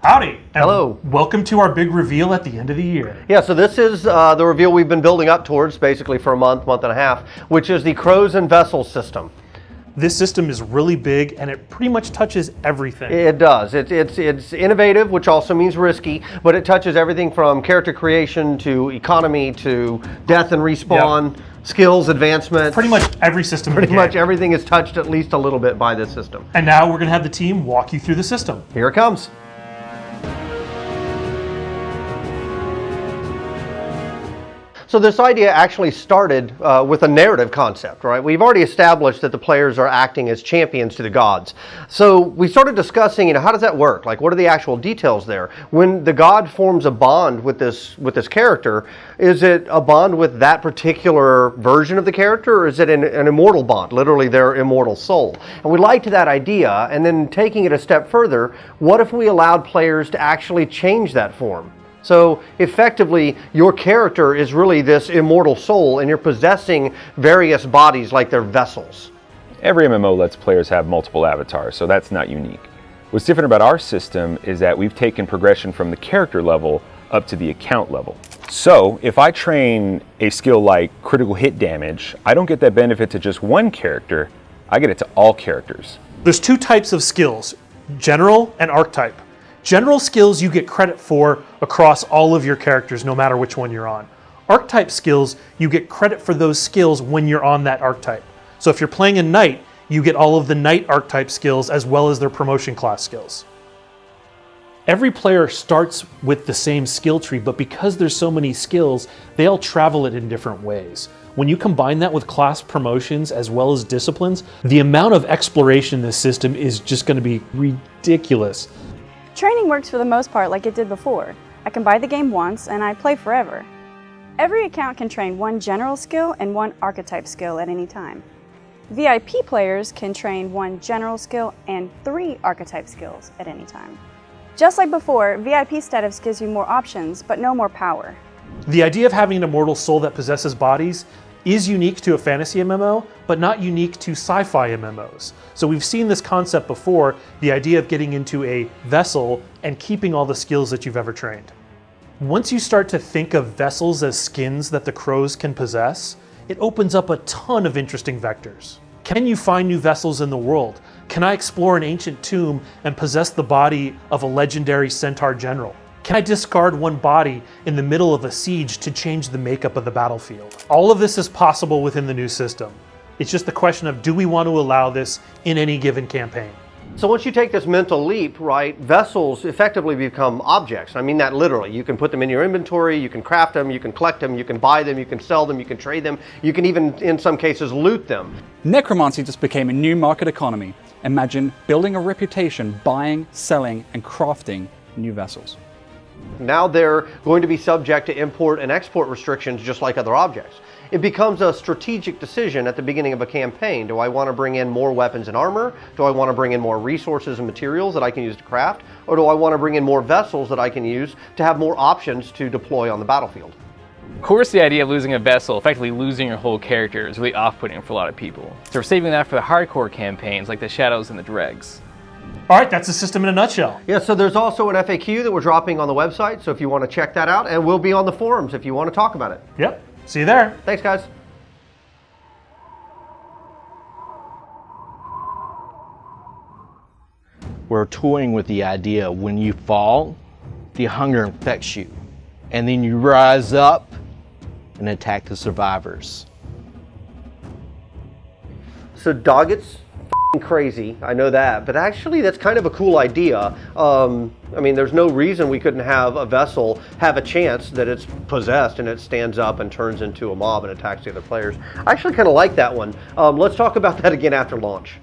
Howdy. And Hello. welcome to our big reveal at the end of the year. Yeah, so this is the reveal we've been building up towards basically for a month and a half, which is the Crows and Vessels system. This system is really big and it pretty much touches everything. It does. It's innovative, which also means risky, but it touches everything from character creation to economy to death and respawn, skills advancement. Pretty much every system in the Pretty game. much everything is touched at least a little bit by this system. And now we're going to have the team walk you through the system. Here it comes. So this idea actually started with a narrative concept, right? We've already established that the players are acting as champions to the gods. So we started discussing, how does that work? Like, what are the actual details there? When the god forms a bond with this character, is it a bond with that particular version of the character, or is it an immortal bond, literally their immortal soul? And we liked that idea, and then taking it a step further, what if we allowed players to actually change that form? So effectively, your character is really this immortal soul, and you're possessing various bodies like they're vessels. Every MMO lets players have multiple avatars, so that's not unique. What's different about our system is that we've taken progression from the character level up to the account level. So if I train a skill like critical hit damage, I don't get that benefit to just one character, I get it to all characters. There's two types of skills, general and archetype. General skills you get credit for across all of your characters, no matter which one you're on. Archetype skills, you get credit for those skills when you're on that archetype. So if you're playing a knight, you get all of the knight archetype skills as well as their promotion class skills. Every player starts with the same skill tree, but because there's so many skills, they all travel it in different ways. When you combine that with class promotions as well as disciplines, the amount of exploration in this system is just going to be ridiculous. Training works for the most part like it did before. I can buy the game once and I play forever. Every account can train one general skill and one archetype skill at any time. VIP players can train one general skill and 3 archetype skills at any time. Just like before, VIP status gives you more options, but no more power. The idea of having an immortal soul that possesses bodies is unique to a fantasy MMO, but not unique to sci-fi MMOs. So we've seen this concept before, the idea of getting into a vessel and keeping all the skills that you've ever trained. Once you start to think of vessels as skins that the crows can possess, it opens up a ton of interesting vectors. Can you find new vessels in the world? Can I explore an ancient tomb and possess the body of a legendary centaur general? Can I discard one body in the middle of a siege to change the makeup of the battlefield? All of this is possible within the new system. It's just the question of, do we want to allow this in any given campaign? So once you take this mental leap, right, vessels effectively become objects. I mean that literally. You can put them in your inventory, you can craft them, you can collect them, you can buy them, you can sell them, you can trade them, you can even, in some cases, loot them. Necromancy just became a new market economy. Imagine building a reputation, buying, selling, and crafting new vessels. Now they're going to be subject to import and export restrictions just like other objects. It becomes a strategic decision at the beginning of a campaign. Do I want to bring in more weapons and armor? Do I want to bring in more resources and materials that I can use to craft? Or do I want to bring in more vessels that I can use to have more options to deploy on the battlefield? Of course, the idea of losing a vessel, effectively losing your whole character, is really off-putting for a lot of people. So we're saving that for the hardcore campaigns like the Shadows and the Dregs. All right, that's the system in a nutshell. Yeah, so there's also an FAQ that we're dropping on the website, so if you want to check that out, and we'll be on the forums if you want to talk about it. Yep, see you there. Thanks, guys. We're toying with the idea when you fall, the hunger infects you, and then you rise up and attack the survivors. So Doggett's crazy, I know that, but actually that's kind of a cool idea. I mean, there's no reason we couldn't have a vessel have a chance that it's possessed and it stands up and turns into a mob and attacks the other players. I actually kind of like that one. Let's talk about that again after launch.